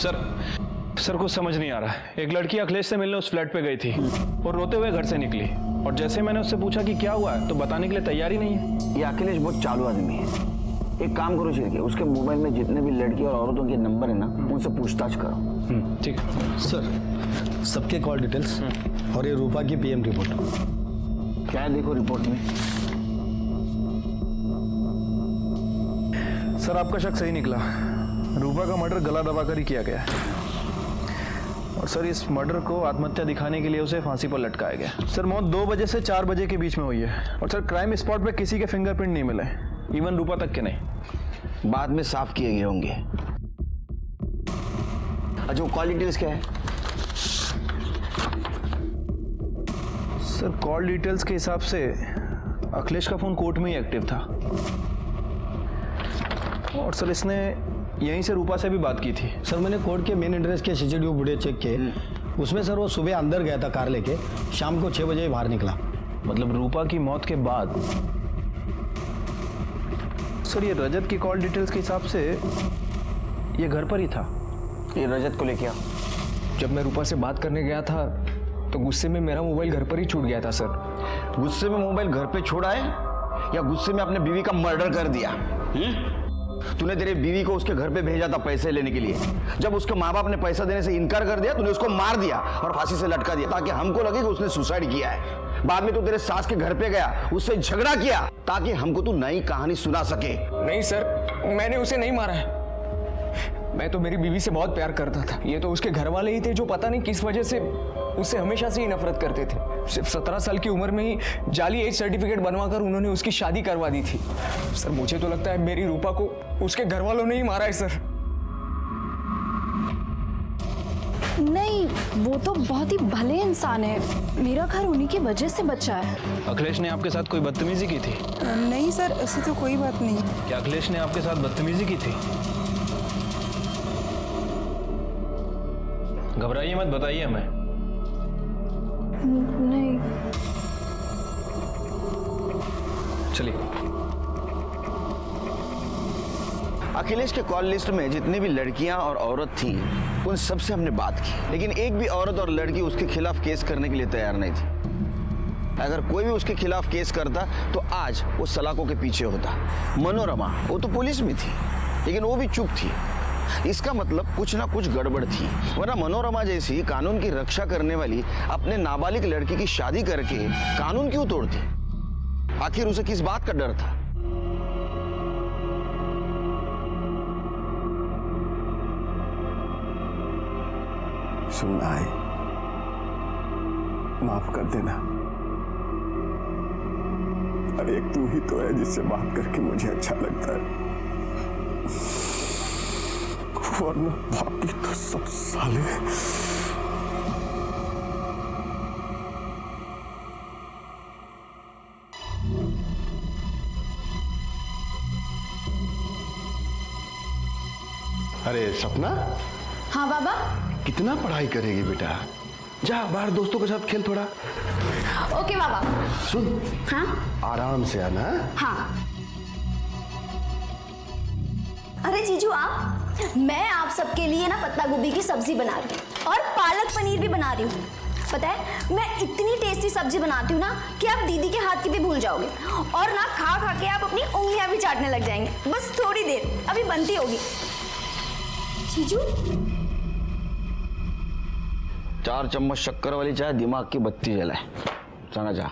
Sir कुछ समझ नहीं आ रहा है। एक लड़की अखिलेश से मिलने उस फ्लैट पे गई थी और रोते हुए घर से निकली, और जैसे मैंने उससे पूछा कि क्या हुआ है तो बताने के लिए तैयार ही नहीं है। ये अखिलेश बहुत चालू आदमी है। एक काम करो शिरके, उसके मोबाइल में जितने भी लड़की और औरतों के नंबर है ना, उनसे पूछताछ करो। ठीक है सर, सबके कॉल डिटेल्स और ये रूपा की पीएम रिपोर्ट। क्या है देखो रिपोर्ट में? सर, आपका शक सही निकला। रूपा का मर्डर गला दबाकर ही किया गया है, और सर इस मर्डर को आत्महत्या दिखाने के लिए उसे फांसी पर लटकाया गया। सर मौत 2 बजे से 4 बजे के बीच में हुई है, और सर क्राइम स्पॉट पे किसी के फिंगरप्रिंट नहीं मिले, इवन रूपा तक के नहीं। बाद में साफ किए गए होंगे। अच्छा, वो कॉल डिटेल्स क्या है? सर कॉल डिटेल्स के हिसाब से अखिलेश का फोन कोर्ट में ही एक्टिव था, और सर इसने यहीं से रूपा से भी बात की थी। सर मैंने कोर्ट के मेन एड्रेस के सीसीटीवी फुटेज चेक किए, उसमें सर वो सुबह अंदर गया था कार लेके, शाम को 6 बजे बाहर निकला। मतलब रूपा की मौत के बाद। सर ये रजत की कॉल डिटेल्स के हिसाब से ये घर पर ही था। ये रजत को लेके आओ। जब मैं रूपा से बात करने गया था तो गुस्से में मेरा मोबाइल घर पर ही छूट गया था सर। गुस्से में मोबाइल घर पे छोड़ा है या गुस्से में अपने बीवी का मर्डर कर दिया? तूने तेरे बीवी को उसके घर पे भेजा था पैसे लेने के लिए। जब उसके माँ बाप ने पैसा देने से इनकार कर दिया, तूने उसको मार दिया और फांसी से लटका दिया ताकि हमको लगे कि उसने सुसाइड किया है। बाद में तू तेरे सास के घर पे गया, उससे झगड़ा किया ताकि हमको तू नई कहानी सुना सके। नहीं सर, मैंने उसे नहीं मारा है। मैं तो मेरी बीवी से बहुत प्यार करता था। ये तो उसके घर वाले ही थे जो पता नहीं किस वजह से उससे हमेशा से ही नफरत करते थे। सिर्फ 17 साल की उम्र में ही जाली एज सर्टिफिकेट बनवाकर उन्होंने उसकी शादी करवा दी थी। सर मुझे तो लगता है मेरी रूपा को उसके घर वालों ने ही मारा है सर। नहीं, वो तो बहुत ही भले इंसान है। मेरा घर उन्हीं की वजह से बचा है। अखिलेश ने आपके साथ कोई बदतमीजी की थी? नहीं सर, ऐसी तो कोई बात नहीं। क्या अखिलेश ने आपके साथ बदतमीजी की थी? घबराइए मत, बताइए हमें। नहीं। चलिए। अखिलेश के कॉल लिस्ट में जितनी भी लड़कियां और औरत थी, उन सबसे हमने बात की, लेकिन एक भी औरत और लड़की उसके खिलाफ केस करने के लिए तैयार नहीं थी। अगर कोई भी उसके खिलाफ केस करता तो आज वो सलाखों के पीछे होता। मनोरमा, वो तो पुलिस में थी, लेकिन वो भी चुप थी। इसका मतलब कुछ ना कुछ गड़बड़ थी, वरना मनोरमा जैसी कानून की रक्षा करने वाली अपने नाबालिग लड़की की शादी करके कानून क्यों तोड़ती? आखिर उसे किस बात का डर था? सुनना है, माफ कर देना। अरे एक तू ही तो है जिससे बात करके मुझे अच्छा लगता है, वरना बाकी तो सब साले। अरे सपना, हाँ बाबा। कितना पढ़ाई करेगी बेटा? जा बाहर दोस्तों के साथ खेल थोड़ा। ओके बाबा। सुन, हाँ आराम से आना। हाँ। अरे जीजू आप, मैं आप सबके लिए ना पत्ता गोभी की सब्जी बना रही हूँ और पालक पनीर भी बना रही हूँ। पता है मैं इतनी टेस्टी सब्जी बनाती हूँ ना कि आप दीदी के हाथ की भी भूल जाओगे, और ना खा खा के आप अपनी उंगलियां भी चाटने लग जाएंगे। बस थोड़ी देर, अभी बनती होगी। जीजू 4 चम्मच शक्कर वाली चाय दिमाग की बत्ती जलाए। जाना जा।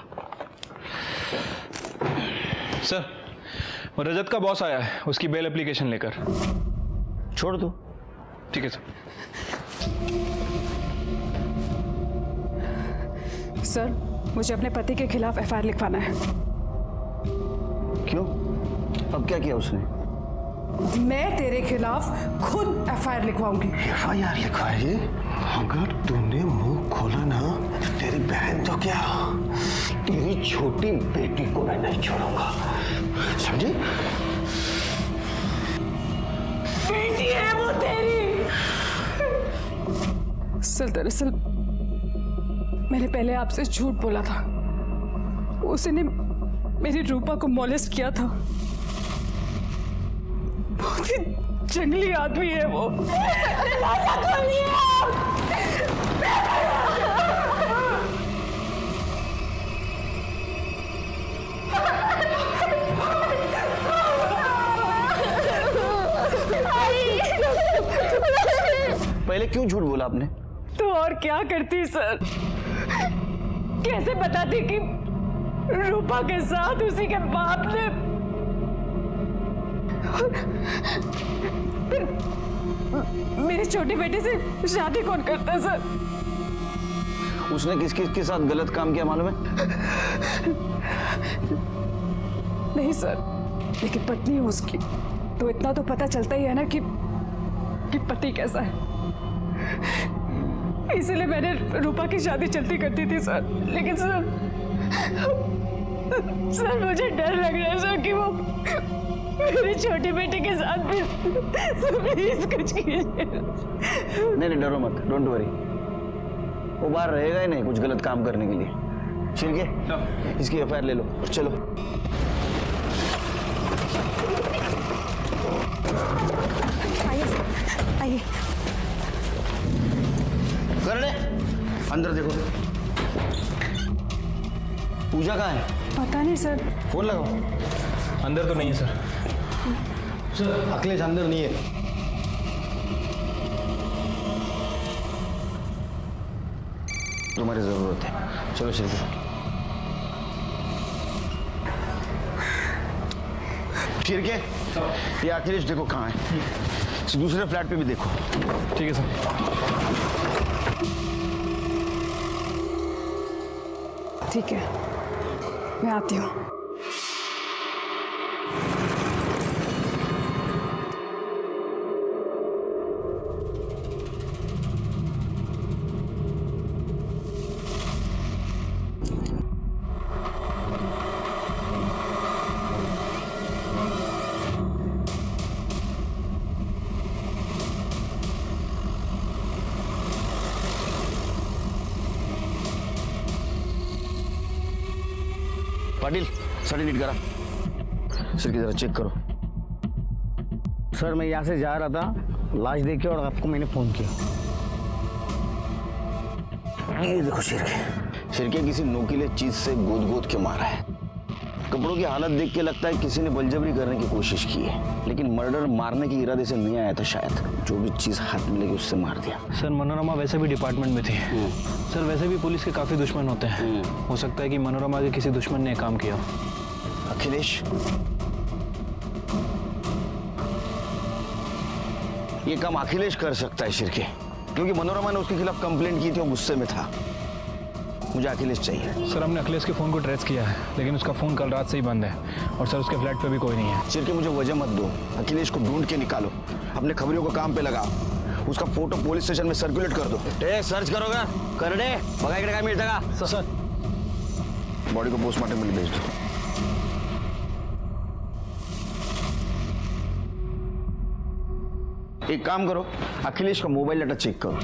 सर रजत का बॉस आया है, उसकी बेल एप्लीकेशन लेकर। छोड़ दो। ठीक है सर। सर मुझे अपने पति के खिलाफ एफआईआर लिखवाना है। क्यों? अब क्या किया उसने? मैं तेरे खिलाफ खुद एफआईआर लिखवाऊंगी। एफआईआर लिखवाएगी? अगर तूने मुंह खोला ना, तेरी बहन तो क्या, तेरी छोटी बेटी को मैं नहीं छोड़ूंगा, समझे? बेटी है वो तेरी। सर दरअसल मैंने पहले आपसे झूठ बोला था। उसने मेरी रूपा को मॉलेस्ट किया था। बहुत ही जंगली आदमी है वो। पहले क्यों झूठ बोला आपने? तो और क्या करती सर? कैसे बताती कि रूपा के साथ उसी के बाप ने मेरे छोटे बेटे से शादी कौन करता है सर? उसने किस किस के साथ गलत काम किया मालूम है? नहीं सर, लेकिन पत्नी है उसकी, तो इतना तो पता चलता ही है ना कि पति कैसा है। इसलिए मैंने रूपा की शादी चलती करती थी सर। लेकिन सर मुझे डर लग रहा है सर कि वो मेरे छोटे बेटे के साथ भी। प्लीज कुछ कीजिए। नहीं डरो मत, डोंट वरी। वो बाहर रहेगा ही नहीं कुछ गलत काम करने के लिए। छिलके इसकी एफआईआर ले लो और चलो। आइए। करने अंदर देखो। पूजा कहाँ है? पता नहीं सर। फोन लगाओ। अंदर तो नहीं है सर। सर अखिलेश अंदर नहीं है। तुम्हारी जरूरत है, चलो छिलके। छिलके ये अखिलेश देखो कहाँ है। दूसरे फ्लैट पे भी देखो। ठीक है सर। ठीक है, मैं आती हूँ। पाटिल सर्टिफिकेट करा। सर की जरा चेक करो। सर मैं यहाँ से जा रहा था, लाश देखे और आपको मैंने फोन किया। ये देखो शिरके किसी नोकीले चीज से गोद के मारा है। कपड़ों की हालत देख के लगता है किसी ने बलजबरी करने की कोशिश की है, लेकिन मर्डर मारने के इरादे से नहीं आया था शायद। जो भी चीज हाथ में लगी उससे मार दिया। सर मनोरमा वैसे भी डिपार्टमेंट में थी। सर वैसे भी पुलिस के काफी दुश्मन होते हैं। हो सकता है कि मनोरमा के किसी दुश्मन ने काम किया। अखिलेश ये काम अखिलेश कर सकता है शिरके, क्योंकि मनोरमा ने उसके खिलाफ कंप्लेंट की थी, वो गुस्से में था। मुझे अखिलेश चाहिए। सर हमने अखिलेश के फ़ोन को ट्रेस किया है, लेकिन उसका फ़ोन कल रात से ही बंद है और सर उसके फ्लैट पे भी कोई नहीं है। शिरके मुझे वजह मत दो, अखिलेश को ढूंढ के निकालो। अपने खबरियों को काम पे लगाओ। उसका फोटो पुलिस स्टेशन में सर्कुलेट कर दो। सर्च करोगा करने बघा इकडे काय मिळतं का? सर बॉडी को पोस्टमार्टम के लिए भेज दो। एक काम करो, अखिलेश का मोबाइल डाटा चेक करो,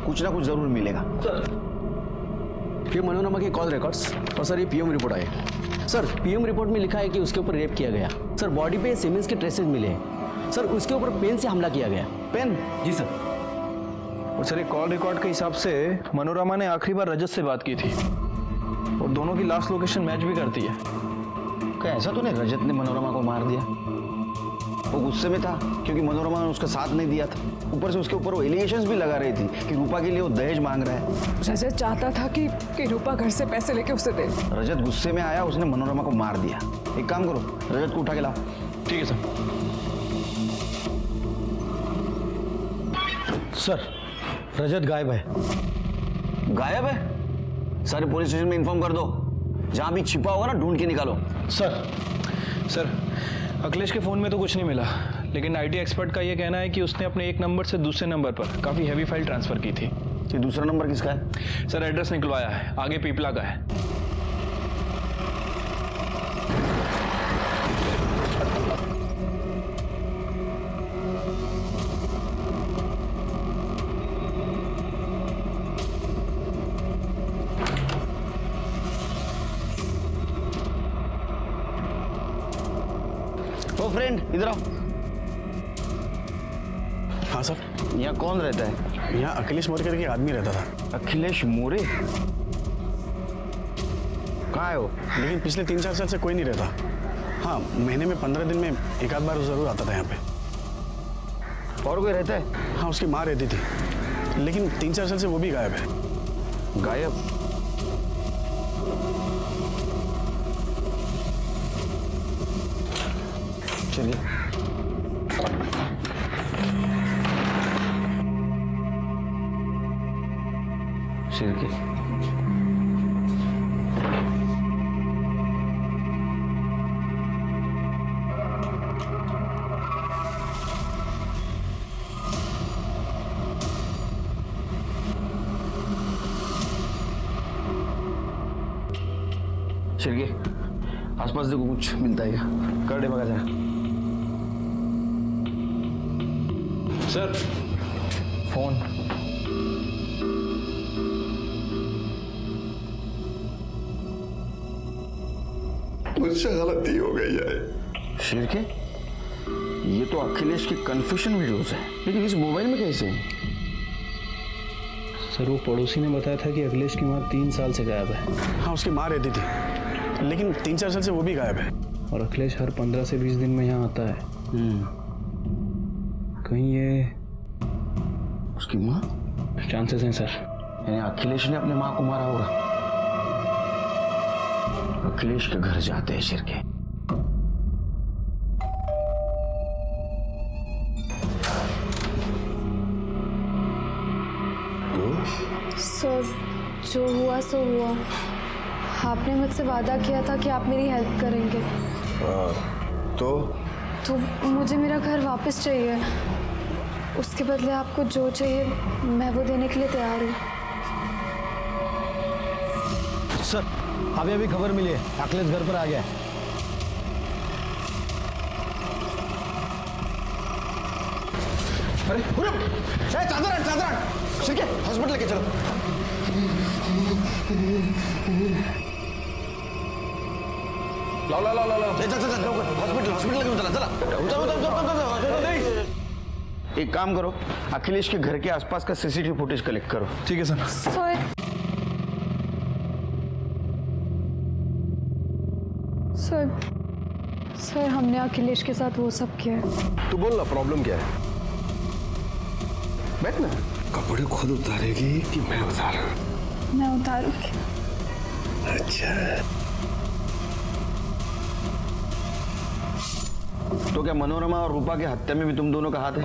कुछ ना कुछ जरूर मिलेगा। ये मनोरमा के कॉल रिकॉर्ड्स और सर ये पीएम रिपोर्ट आए। सर पीएम रिपोर्ट में लिखा है कि उसके ऊपर रेप किया गया। सर बॉडी पे सीमेंस के ट्रेसेस मिले हैं। सर उसके ऊपर पेन से हमला किया गया। पेन? जी सर। और सर एक कॉल रिकॉर्ड के हिसाब से मनोरमा ने आखिरी बार रजत से बात की थी और दोनों की लास्ट लोकेशन मैच भी करती है। क्या ऐसा तो नहीं रजत ने मनोरमा को मार दिया? वो गुस्से में था क्योंकि मनोरमा ने उसका साथ नहीं दिया था। ऊपर से उसके ऊपर वो एलिगेशंस भी लगा रही थी कि रूपा के लिए वो दहेज मांग रहा है। रजत चाहता था कि रूपा घर से पैसे लेके उसे दे। रजत गुस्से में आया, उसने मनोरमा को मार दिया। एक काम करो, रजत को उठा के लाओ। ठीक है सर। सर रजत गायब है। गायब है? सारे पुलिस स्टेशन में इन्फॉर्म कर दो, जहां भी छिपा होगा ना ढूंढ के निकालो। सर अखिलेश के फ़ोन में तो कुछ नहीं मिला, लेकिन आईटी एक्सपर्ट का ये कहना है कि उसने अपने एक नंबर से दूसरे नंबर पर काफ़ी हैवी फाइल ट्रांसफ़र की थी। ये दूसरा नंबर किसका है? सर एड्रेस निकलवाया है, आगे पीपला का है। ओ फ्रेंड इधर आओ। यहाँ कौन रहता है? यहाँ अखिलेश मोरे करके आदमी रहता था, अखिलेश मोरे? कहाँ है वो? लेकिन पिछले 3-4 साल से कोई नहीं रहता। हाँ, महीने में 15 दिन में एक आध बार जरूर आता था यहाँ पे। और कोई रहता है? हाँ, उसकी माँ रहती थी, लेकिन 3-4 साल से वो भी गायब है। गायब? चलिए। शिरके, शिरके, आसपास देखो कुछ मिलता है क्या? कर दे बगा जरा। Sir, phone. मुझसे गलती हो गई है। शिरके, ये तो अखिलेश की कन्फेशन वीडियोस है, लेकिन इस मोबाइल में कैसे है? सर वो पड़ोसी ने बताया था कि अखिलेश की माँ 3 साल से गायब है। हाँ, उसकी माँ रहती थी, लेकिन 3-4 साल से वो भी गायब है। और अखिलेश हर 15 से 20 दिन में यहाँ आता है। कहीं ये उसकी माँ? चांसेस हैं सर। यानी अखिलेश ने अपने माँ को मारा होगा। अखिलेश के घर जाते हैं शिरके। सर, जो हुआ सो हुआ। आपने मुझसे वादा किया था कि आप मेरी हेल्प करेंगे। तो मुझे मेरा घर वापस चाहिए। उसके बदले आपको जो चाहिए मैं वो देने के लिए तैयार हूँ। सर, अभी खबर मिली है, अखिलेश घर पर आ गया है। अरे चादर हट, शिरके, हॉस्पिटल लेके चलो। लाओ हॉस्पिटल लेके चला। एक काम करो, अखिलेश के घर के आसपास का सीसीटीवी फुटेज कलेक्ट करो। ठीक है सर। सर, हमने अखिलेश के साथ वो सब किया है। तू बोल ना, प्रॉब्लम क्या है? बैठ ना। कपड़े खुद उतारेगी कि मैं उतारूं? मैं उतारूंगी। अच्छा, तो क्या मनोरमा और रूपा की हत्या में भी तुम दोनों का हाथ है?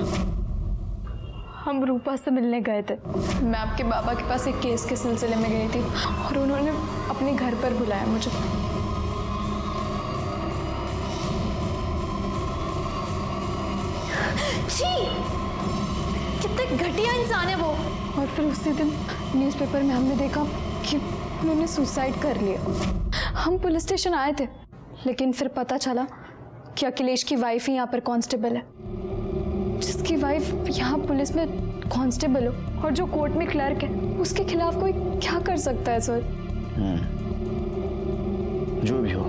हम रूपा से मिलने गए थे। मैं आपके बाबा के पास एक केस के सिलसिले में गई थी और उन्होंने अपने घर पर बुलाया मुझे। छी! कितने घटिया इंसान है वो। और फिर उसी दिन न्यूज़पेपर में हमने देखा कि उन्होंने सुसाइड कर लिया। हम पुलिस स्टेशन आए थे, लेकिन फिर पता चला कि अखिलेश की वाइफ ही यहाँ पर कांस्टेबल है। जिसकी वाइफ यहाँ पुलिस में कांस्टेबल हो और जो कोर्ट में क्लर्क है, उसके खिलाफ कोई क्या कर सकता है सर? जो भी हो,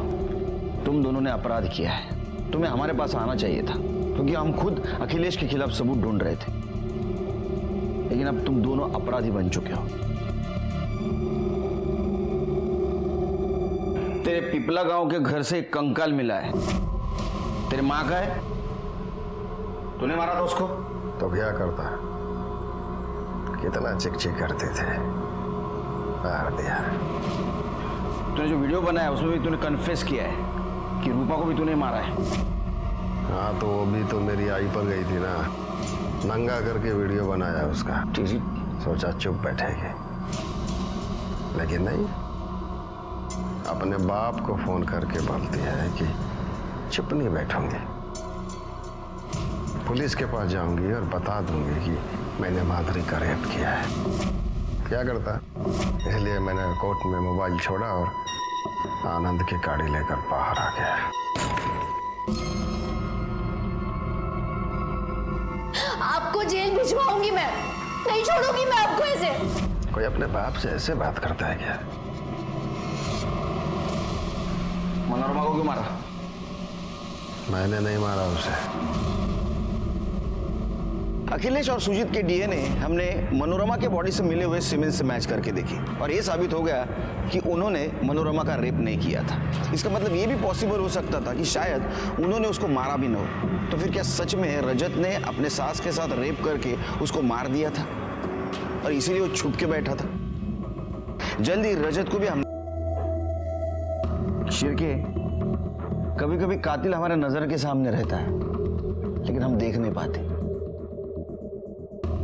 तुम दोनों ने अपराध किया है। तुम्हें हमारे पास आना चाहिए था, क्योंकि हम खुद अखिलेश के खिलाफ सबूत ढूंढ रहे थे। लेकिन अब तुम दोनों अपराधी बन चुके हो। तेरे पिपला गांव के घर से एक कंकाल मिला है। तेरे माँ का है। तूने मारा था उसको? तो क्या करता? कितना चिक करते थे, मार दिया। तूने जो वीडियो बनाया उसमें भी तूने कन्फेस किया है कि रूपा को भी तूने मारा है। हाँ, तो वो भी तो मेरी आई पर गई थी ना, नंगा करके वीडियो बनाया उसका। सोचा चुप बैठेगी, लेकिन नहीं, अपने बाप को फोन करके बोलती है कि चुप नहीं बैठूंगी, पुलिस के पास जाऊंगी और बता दूंगी कि मैंने माधुरी का रेप किया है। क्या करता? इसलिए मैंने कोर्ट में मोबाइल छोड़ा और आनंद की गाड़ी लेकर बाहर आ गया। आपको जेल भिजवाऊंगी मैं, नहीं छोड़ूंगी मैं आपको ऐसे। कोई अपने बाप से ऐसे बात करता है क्या? मनोरमा को क्यों मारा? मैंने नहीं मारा उसे। अखिलेश और सुजीत के डीएनए हमने मनोरमा के बॉडी से मिले हुए सीमेंट से मैच करके देखे और ये साबित हो गया कि उन्होंने मनोरमा का रेप नहीं किया था। इसका मतलब ये भी पॉसिबल हो सकता था कि शायद उन्होंने उसको मारा भी न हो। तो फिर क्या सच में रजत ने अपने सास के साथ रेप करके उसको मार दिया था और इसीलिए वो छुप के बैठा था? जल्दी रजत को भी हम शिरके, कभी कभी कातिल हमारे नजर के सामने रहता है लेकिन हम देख नहीं पाते।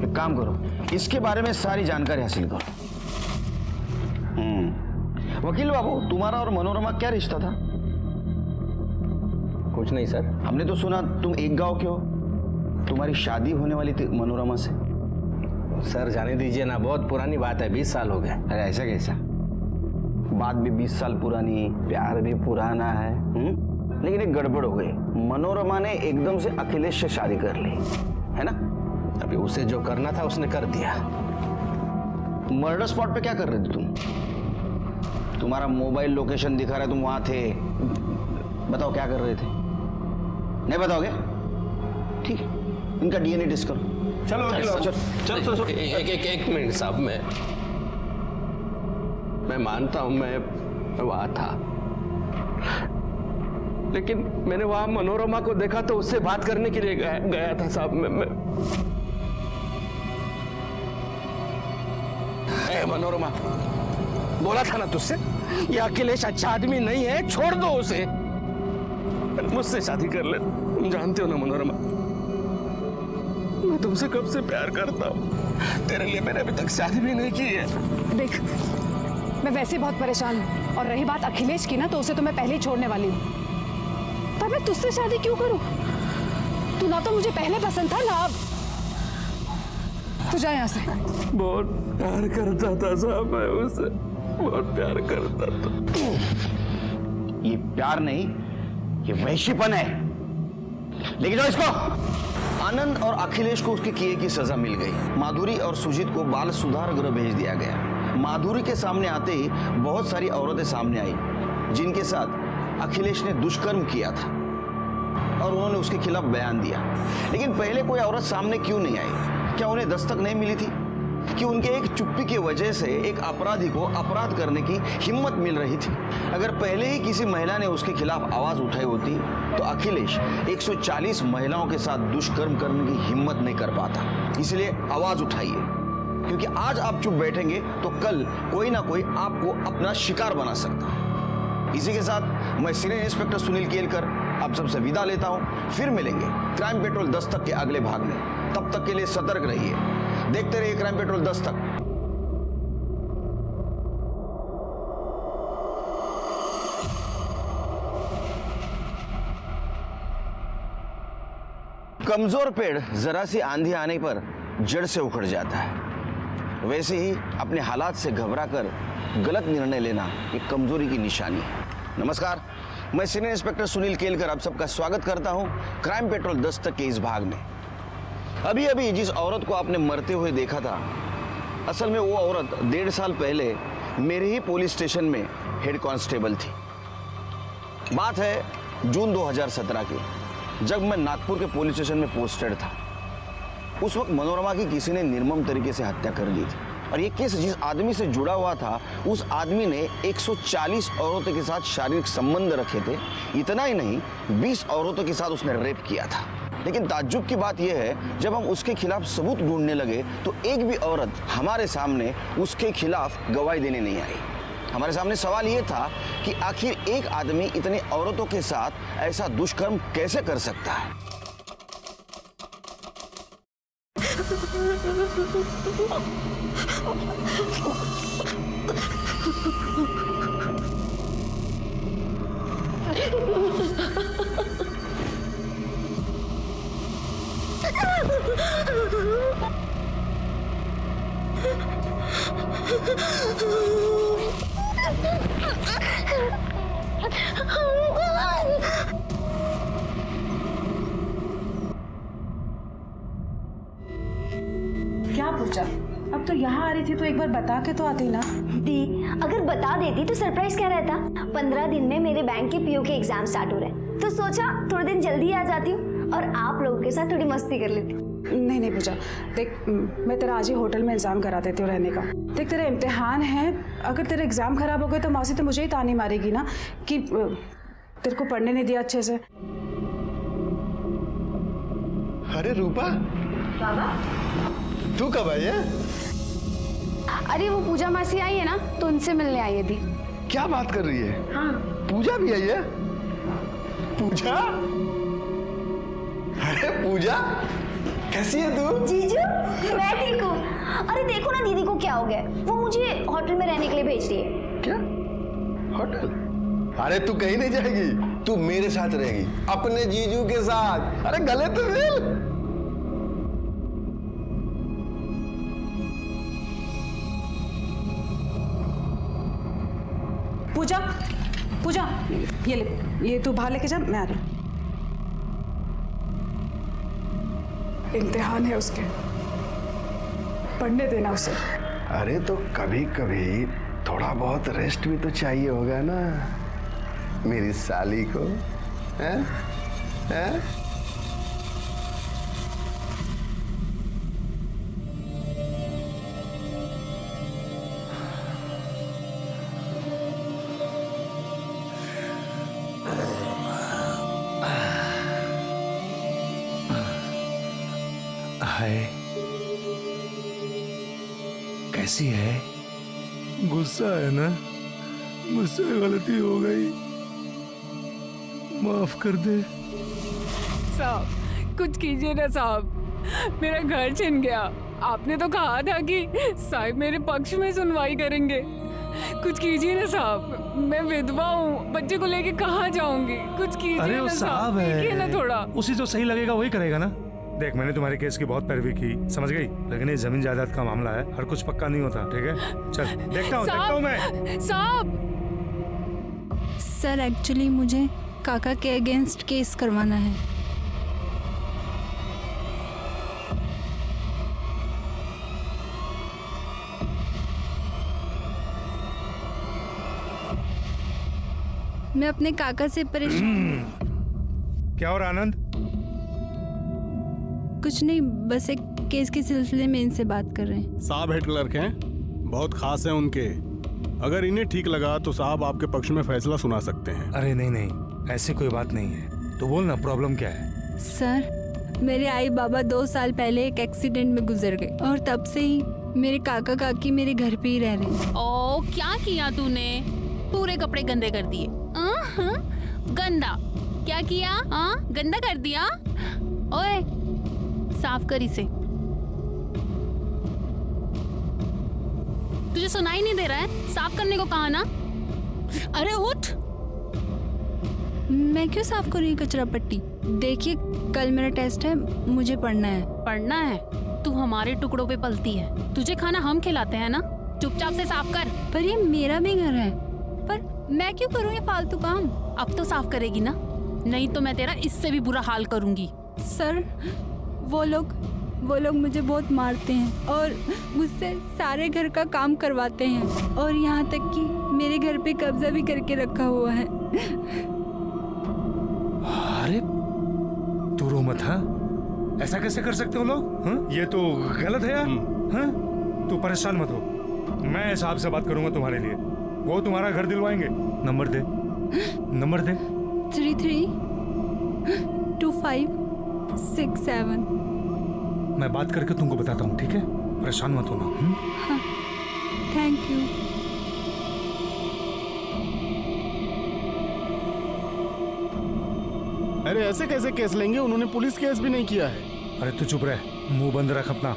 एक काम करो, इसके बारे में सारी जानकारी हासिल करो। वकील बाबू, तुम्हारा और मनोरमा क्या रिश्ता था? कुछ नहीं सर। हमने तो सुना तुम एक गांव के हो, तुम्हारी शादी होने वाली थी मनोरमा से। सर जाने दीजिए ना, बहुत पुरानी बात है, 20 साल हो गए। अरे ऐसा कैसा? बात भी 20 साल पुरानी, प्यार भी पुराना है। लेकिन एक गड़बड़ हो गई, मनोरमा ने एकदम से अखिलेश से शादी कर ली, है ना? अभी उसे जो करना था उसने कर दिया। मर्डर स्पॉट पे क्या कर रहे थे तुम? तुम्हारा मोबाइल लोकेशन दिखा रहा है, तुम वहां थे। बताओ क्या कर रहे थे? नहीं बताओगे? ठीक है, इनका डीएनए टेस्ट करो। चलो चलो। एक मिनट साहब, मैं मानता हूं मैं वहां था, लेकिन मैंने वहां मनोरमा को देखा तो उससे बात करने के लिए गया था साहब। मैं मनोरमा, बोला था ना तुझसे, ये अखिलेश अच्छा आदमी नहीं है, छोड़ दो उसे, मुझसे शादी कर ले। तुम जानते हो ना मनोरमा, मैं तुमसे कब से प्यार करता हूँ। तेरे लिए मैंने अभी तक शादी भी नहीं की है। देख, मैं वैसे बहुत परेशान हूँ और रही बात अखिलेश की ना, तो उसे तो मैं पहले ही छोड़ने वाली हूँ। पर मैं तुझसे शादी क्यों करूँ? तू ना तो मुझे पहले पसंद था ना अब। तू जा यहाँ से। बहुत प्यार करता था साहब, मैं उससे बहुत प्यार करता था। ये प्यार नहीं, ये वैश्यपन है। लेकिन जाओ इसको। आनंद और अखिलेश को उसके किए की सजा मिल गई। माधुरी और सुजीत को बाल सुधार गृह भेज दिया गया। माधुरी के सामने आते ही बहुत सारी औरतें सामने आई जिनके साथ अखिलेश ने दुष्कर्म किया था और उन्होंने उसके खिलाफ बयान दिया। लेकिन पहले कोई औरत सामने क्यों नहीं आई? क्या उन्हें दस्तक नहीं मिली थी कि उनके एक चुप्पी की वजह से एक अपराधी को अपराध करने की हिम्मत मिल रही थी? अगर पहले ही किसी महिला ने उसके खिलाफ आवाज उठाई होती तो अखिलेश 140 महिलाओं के साथ दुष्कर्म करने की हिम्मत नहीं कर पाता। इसलिए आवाज उठाइए, क्योंकि आज आप चुप बैठेंगे तो कल कोई ना कोई आपको अपना शिकार बना सकता है। इसी के साथ मैं सीनियर इंस्पेक्टर सुनील केलकर आप सबसे विदा लेता हूं। फिर मिलेंगे क्राइम पेट्रोल दस्तक के अगले भाग में। तब तक के लिए सतर्क रहिए, देखते रहिए क्राइम पेट्रोल दस्तक। कमजोर पेड़ जरा सी आंधी आने पर जड़ से उखड़ जाता है, वैसे ही अपने हालात से घबराकर गलत निर्णय लेना एक कमजोरी की निशानी है। नमस्कार, मैं सीनियर इंस्पेक्टर सुनील केलकर आप सबका स्वागत करता हूं क्राइम पेट्रोल दस्तक के इस भाग में। अभी अभी जिस औरत को आपने मरते हुए देखा था, असल में वो औरत 1.5 साल पहले मेरे ही पुलिस स्टेशन में हेड कांस्टेबल थी। बात है जून 2017 की, जब मैं नागपुर के पुलिस स्टेशन में पोस्टेड था। उस वक्त मनोरमा की किसी ने निर्मम तरीके से हत्या कर दी थी और ये केस जिस आदमी से जुड़ा हुआ था, उस आदमी ने 140 औरतों के साथ शारीरिक संबंध रखे थे। इतना ही नहीं, 20 औरतों के साथ उसने रेप किया था। लेकिन ताज्जुब की बात यह है, जब हम उसके खिलाफ सबूत ढूंढने लगे तो एक भी औरत हमारे सामने उसके खिलाफ गवाही देने नहीं आई। हमारे सामने सवाल यह था कि आखिर एक आदमी इतने औरतों के साथ ऐसा दुष्कर्म कैसे कर सकता है। क्या पूछा? अब तो यहाँ आ रही थी तो एक बार बता के तो आती ना। दी, अगर बता देती तो सरप्राइज क्या रहता? 15 दिन में मेरे बैंक के पीओ के एग्जाम स्टार्ट हो रहे हैं, तो सोचा थोड़े दिन जल्दी आ जाती हूँ और आप लोगों के साथ थोड़ी मस्ती कर लेती हूँ। नहीं नहीं पूजा, देख मैं तेरा आज ही होटल में इंतजाम करा देती हूँ रहने का। देख तेरा इम्तिहान है, अगर तेरे एग्ज़ाम खराब हो गए तो मौसी तो मुझे ही तानी मारेगी ना कि तेरे को पढ़ने नहीं दिया अच्छे से। अरे रूपा, तू कब आई है? अरे वो पूजा मासी आई है ना, तो उनसे मिलने आई है दी। क्या बात कर रही है? हाँ। पूजा भी आई है? पूजा? अरे पूजा, कैसी है तू? जीजू मैं ठीक हूँ। अरे देखो ना दीदी को क्या हो गया, वो मुझे होटल में रहने के लिए भेज रही है। क्या होटल? अरे तू कहीं नहीं जाएगी, तू मेरे साथ रहेगी, अपने जीजू के साथ। अरे गले तो मिल। पूजा पूजा ये ले, ये तू बाहर लेके जा, मैं आ रही हूँ। इम्तिहान है उसके, पढ़ने देना उसे। अरे तो कभी कभी थोड़ा बहुत रेस्ट भी तो चाहिए होगा ना मेरी साली को, हैं? हैं? हाय, कैसी है? गुस्सा है ना? मुझसे गलती हो गई, माफ कर दे। साहब कुछ कीजिए ना साहब, मेरा घर छिन गया। आपने तो कहा था कि साहब मेरे पक्ष में सुनवाई करेंगे। कुछ कीजिए ना साहब, मैं विधवा हूँ, बच्चे को लेके कहाँ जाऊंगी? कुछ कीजिए अरे ना वो साहब देखिए ना थोड़ा। उसी जो सही लगेगा वही करेगा ना। देख, मैंने तुम्हारे केस की बहुत पैरवी की, समझ गई, लेकिन ये जमीन जायदाद का मामला है, हर कुछ पक्का नहीं होता, ठीक है? चल देखता हूँ मैं। साहब सर, एक्चुअली मुझे काका के अगेंस्ट केस करवाना है। मैं अपने काका से परेशान। क्या और आनंद? कुछ नहीं, बस एक केस के सिलसिले में इनसे बात कर रहे हैं। साहब हेड क्लर्क हैं, बहुत खास हैं उनके। अगर इन्हें ठीक लगा तो साहब आपके पक्ष में फैसला सुना सकते हैं। अरे नहीं नहीं, ऐसी कोई बात नहीं है, तो बोल ना प्रॉब्लम क्या है? सर, मेरे आई बाबा 2 साल पहले एक एक्सीडेंट में गुजर गए और तब से ही मेरे काका काकी मेरे घर पे ही रह रहे हैं। ओ, क्या किया तूने? पूरे कपड़े गंदे कर दिए। गंदा क्या किया? गंदा कर दिया। ओए, साफ कर इसे। तुझे सुनाई नहीं दे रहा है? साफ करने को कहा ना। अरे उठ। मैं क्यों साफ करूँ कचरा पट्टी? देखिए, कल मेरा टेस्ट है, मुझे पढ़ना है। पढ़ना है? तू हमारे टुकड़ों पे पलती है, तुझे खाना हम खिलाते हैं ना। चुपचाप से साफ कर। पर ये मेरा भी घर है, पर मैं क्यों करूँ ये फालतू काम? अब तो साफ करेगी ना, नहीं तो मैं तेरा इससे भी बुरा हाल करूंगी। सर, वो लोग मुझे बहुत मारते हैं और मुझसे सारे घर का काम करवाते हैं और यहाँ तक कि मेरे घर पे कब्जा भी करके रखा हुआ है। अरे तू रो मत। हाँ, ऐसा कैसे कर सकते हो लोग? हाँ, ये तो गलत है यार। हाँ, तू परेशान मत हो, मैं साहब से बात करूंगा तुम्हारे लिए, वो तुम्हारा घर दिलवाएंगे। नंबर दे, नंबर दे। 332567। मैं बात करके तुमको बताता हूँ, ठीक है? परेशान मत होना। हाँ, थैंक यू। अरे ऐसे कैसे केस लेंगे? उन्होंने पुलिस केस भी नहीं किया है। अरे तू चुप रह, मुंह बंद रख अपना,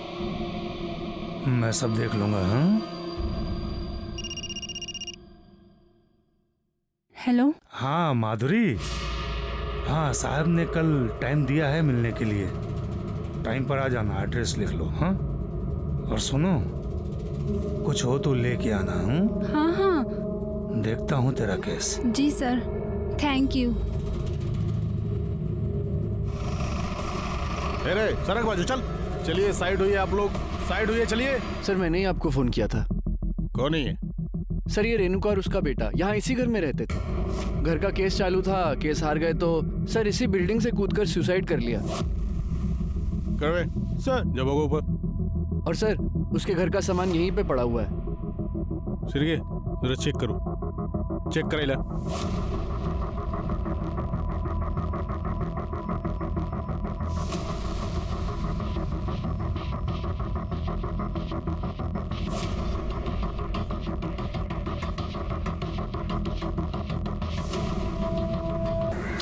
मैं सब देख लूंगा। हाँ? हेलो। हाँ माधुरी, हाँ साहब ने कल टाइम दिया है मिलने के लिए, टाइम पर आ जाना, एड्रेस लिख लो। हाँ, और सुनो, कुछ हो तो लेके आना। हाँ हाँ, देखता हूँ तेरा केस। जी सर, थैंक यू। अरे सड़क बाजू चल। चलिए साइड होइए आप लोग, साइड होइए, चलिए। सर, मैंने ही आपको फोन किया था। कौन है ये? सर, ये रेणुका और उसका बेटा यहाँ इसी घर में रहते थे। घर का केस चालू था, केस हार गए तो सर इसी बिल्डिंग से कूदकर सुसाइड कर लिया। करवे सर। जब होगा ऊपर। और सर उसके घर का सामान यहीं पे पड़ा हुआ है। सिरके जरा चेक करो, चेक कराइला।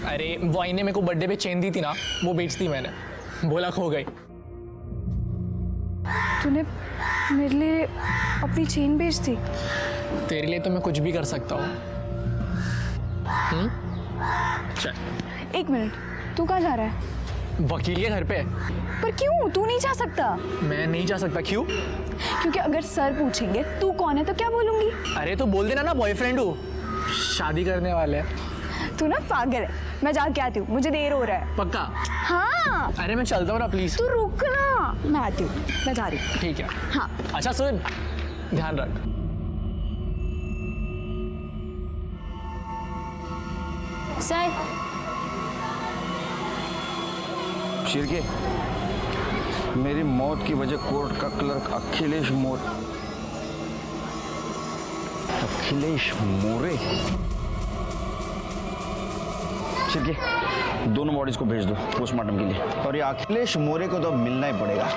अरे वो आई ने मेरे को बर्थडे पे चेन दी थी ना, वो बेच दी मैंने, बोला खो गई। तूने मेरे लिए अपनी चेन बेच दी? तेरे लिए तो मैं कुछ भी कर सकता हूँ। चल। एक मिनट, तू कहाँ जा रहा है? वकील के घर पे। पर क्यों? तू नहीं जा सकता। मैं नहीं जा सकता, क्यों? क्योंकि अगर सर पूछेंगे तू कौन है तो क्या बोलूंगी? अरे तो बोल देना ना बॉयफ्रेंड हूँ, शादी करने वाले हैं। तू ना पागल है। मैं जाके आती हूँ, मुझे देर हो रहा है। पक्का? हाँ। अरे मैं चलता हूँ ना, प्लीज। तू रुक ना, मैं आती हूँ, मैं जा रही हूँ। ठीक है। हाँ। अच्छा सुन, ध्यान रख। सर शिरके, मेरी मौत की वजह कोर्ट का क्लर्क अखिलेश मोरे। शिरके, दोनों बॉडीज को भेज दो पोस्टमार्टम के लिए। और ये अखिलेश मोरे को तो अब मिलना ही पड़ेगा।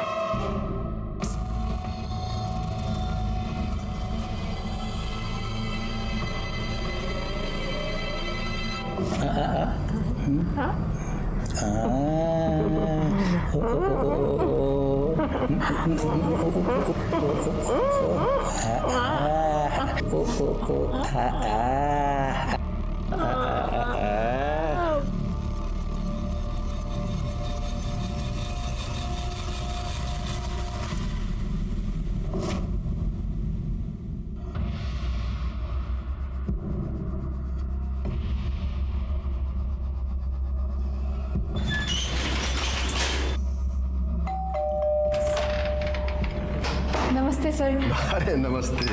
नमस्ते सर। अरे नमस्ते,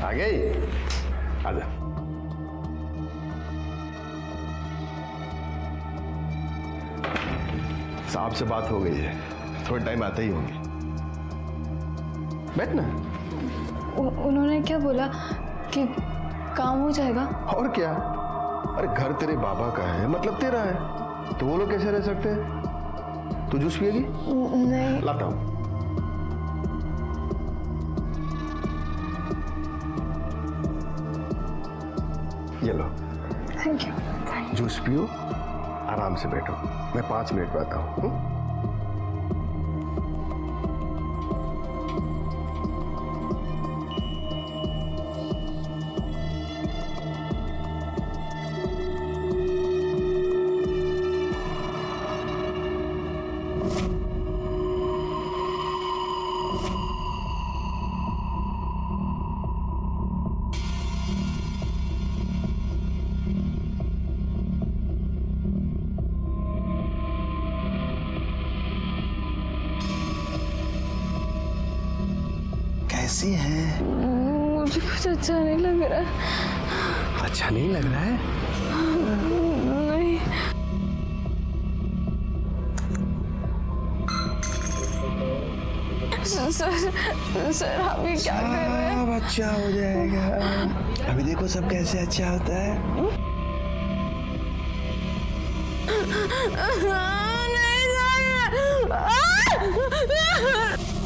आ गई? आजा। साहब से बात हो गई है, थोड़ा टाइम आते ही होंगे। बैठ ना। उन्होंने क्या बोला कि काम हो जाएगा? और क्या, अरे घर तेरे बाबा का है, मतलब तेरा है, तो वो लोग कैसे रह सकते हैं? तू जूस पिएगी? नहीं। लाता हूं। ये लो। Thank you. जूस पियो, आराम से बैठो, मैं 5 मिनट में आता हूँ। कैसी है? मुझे कुछ अच्छा नहीं लग रहा है। अच्छा नहीं लग रहा है? नहीं। सर अभी क्या कर रहे हैं? अब अच्छा हो जाएगा। अभी देखो सब कैसे अच्छा होता है। नहीं सर।